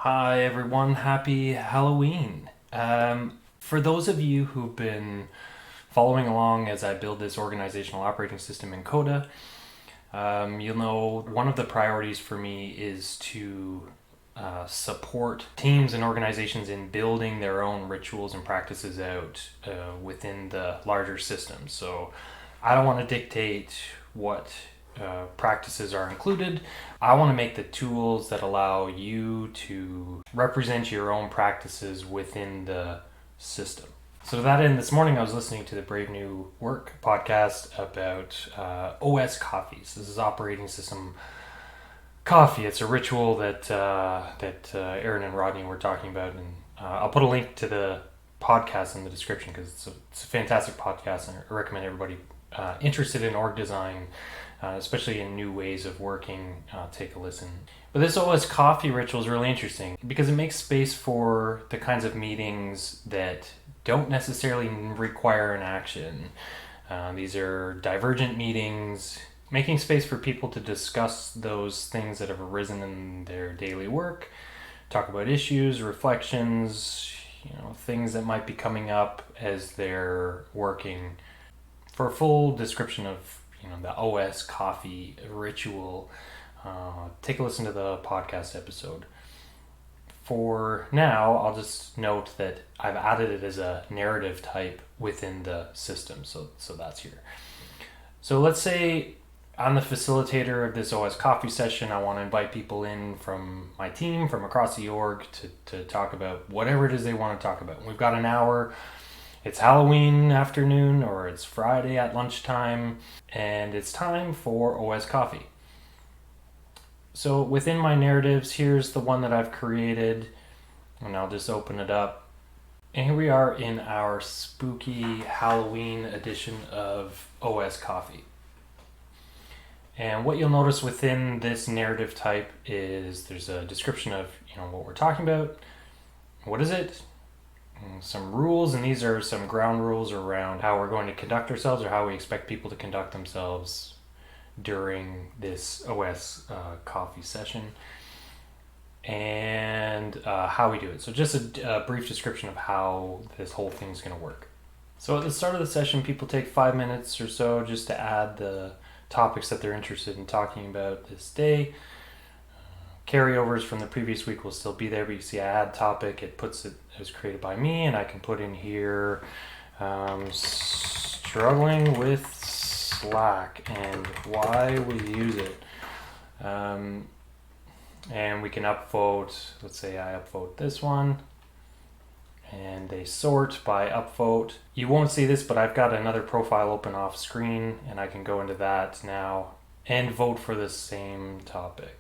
Hi everyone, happy Halloween. For those of you who've been following along as I build this organizational operating system in Coda, you'll know one of the priorities for me is to support teams and organizations in building their own rituals and practices out within the larger system. So I don't want to dictate what practices are included. I want to make the tools that allow you to represent your own practices within the system. So to that end, this morning I was listening to the Brave New Work podcast about OS coffees. This is operating system coffee. It's a ritual that Aaron and Rodney were talking about, and I'll put a link to the podcast in the description because it's a fantastic podcast, and I recommend everybody interested in org design, especially in new ways of working, take a listen. But this OS coffee ritual is really interesting because it makes space for the kinds of meetings that don't necessarily require an action. These are divergent meetings, making space for people to discuss those things that have arisen in their daily work, talk about issues, reflections, things that might be coming up as they're working. For a full description of the OS coffee ritual, take a listen to the podcast episode. For now, I'll just note that I've added it as a narrative type within the system, so that's here. So let's say I'm the facilitator of this OS coffee session. I want to invite people in from my team, from across the org, to talk about whatever it is they want to talk about. We've got an hour. It's Halloween afternoon, or it's Friday at lunchtime, and it's time for OS coffee. So within my narratives, here's the one that I've created, and I'll just open it up. And here we are in our spooky Halloween edition of OS coffee. And what you'll notice within this narrative type is there's a description of what we're talking about. What is it? Some rules, and these are some ground rules around how we're going to conduct ourselves, or how we expect people to conduct themselves during this OS coffee session, and how we do it. So just a brief description of how this whole thing's going to work. So at the start of the session, people take 5 minutes or so just to add the topics that they're interested in talking about this day. Carryovers from the previous week will still be there, but you see I add topic, it puts it as created by me, and I can put in here struggling with Slack and why we use it. And we can upvote. Let's say I upvote this one, and they sort by upvote. You won't see this, but I've got another profile open off screen, and I can go into that now and vote for the same topic.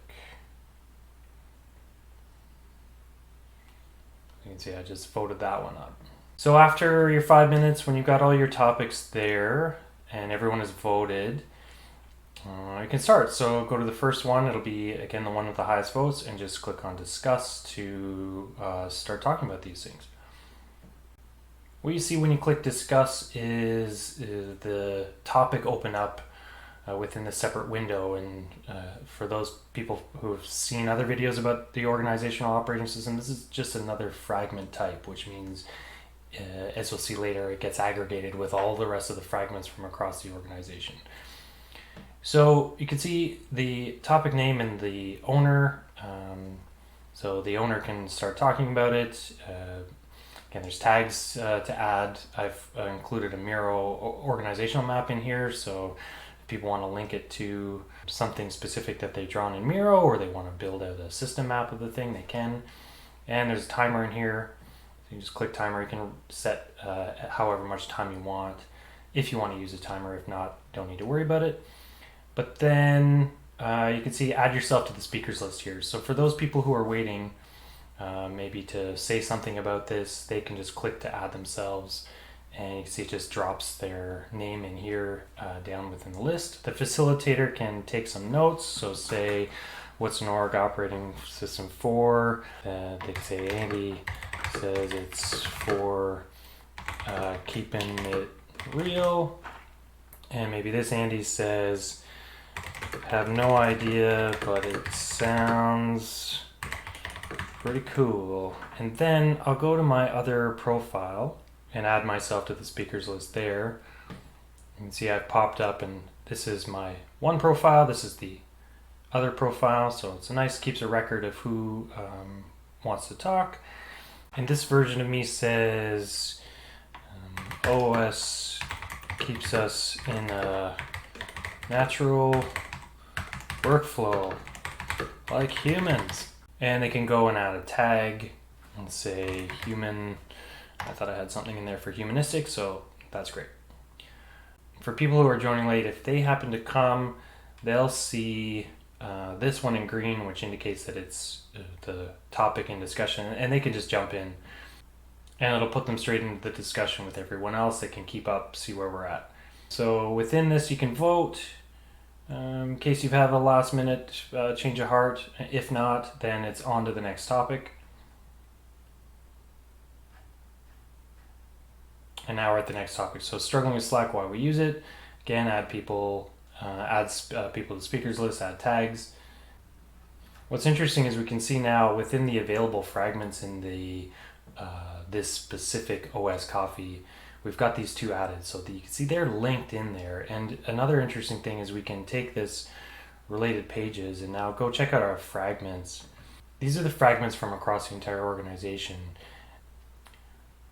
You can see I just voted that one up. So after your 5 minutes, when you've got all your topics there and everyone has voted, you can start. So go to the first one. It'll be, again, the one with the highest votes, and just click on discuss to start talking about these things. What you see when you click discuss is the topic open up within the separate window. And for those people who have seen other videos about the organizational operating system, this is just another fragment type, which means, as we'll see later, it gets aggregated with all the rest of the fragments from across the organization. So you can see the topic name and the owner. So the owner can start talking about it. Again, there's tags to add. I've included a Miro organizational map in here, so people want to link it to something specific that they've drawn in Miro, or they want to build out a system map of the thing, they can. And there's a timer in here. So you just click timer. You can set however much time you want if you want to use a timer. If not, don't need to worry about it. But then you can see add yourself to the speakers list here. So for those people who are waiting maybe to say something about this, they can just click to add themselves. And you can see it just drops their name in here down within the list. The facilitator can take some notes. So say, what's an org operating system for? They can say Andy says it's for keeping it real. And maybe this Andy says, have no idea, but it sounds Pretty cool. And then I'll go to my other profile and add myself to the speakers list there. You can see I've popped up, and this is my one profile. This is the other profile. So it's nice, keeps a record of who wants to talk. And this version of me says OS keeps us in a natural workflow like humans. And they can go and add a tag and say human. I thought I had something in there for humanistic, so that's great. For people who are joining late, if they happen to come, they'll see this one in green, which indicates that it's the topic in discussion, and they can just jump in and it'll put them straight into the discussion with everyone else. They can keep up, see where we're at. So within this, you can vote. In case you have a last minute change of heart. If not, then it's on to the next topic. And now we're at the next topic. So struggling with Slack, why we use it. Again, add people, people to the speakers list, add tags. What's interesting is we can see now within the available fragments in the this specific OS coffee, we've got these two added, so that you can see they're linked in there. And another interesting thing is we can take this related pages and now go check out our fragments. These are the fragments from across the entire organization.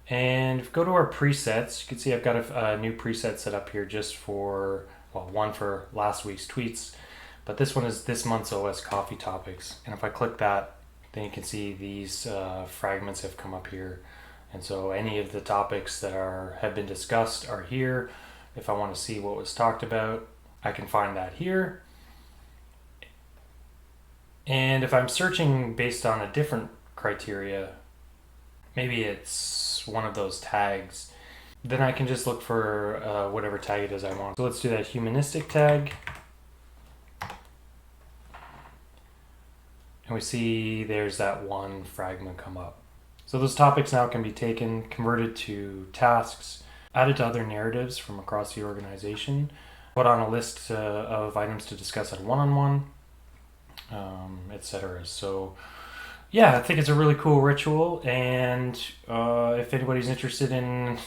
And if we go to our presets, you can see I've got a new preset set up here just for, well, one for last week's tweets, but this one is this month's OS coffee topics. And if I click that, then you can see these fragments have come up here. And so any of the topics that have been discussed are here. If I want to see what was talked about, I can find that here. And if I'm searching based on a different criteria, maybe it's one of those tags, then I can just look for whatever tag it is I want. So let's do that humanistic tag. And we see there's that one fragment come up. So those topics now can be taken, converted to tasks, added to other narratives from across the organization, put on a list of items to discuss at one-on-one, etc. So yeah, I think it's a really cool ritual, and if anybody's interested in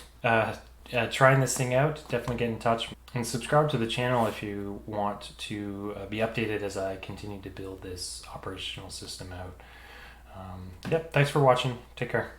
trying this thing out, definitely get in touch and subscribe to the channel if you want to be updated as I continue to build this operational system out. Yep, thanks for watching. Take care.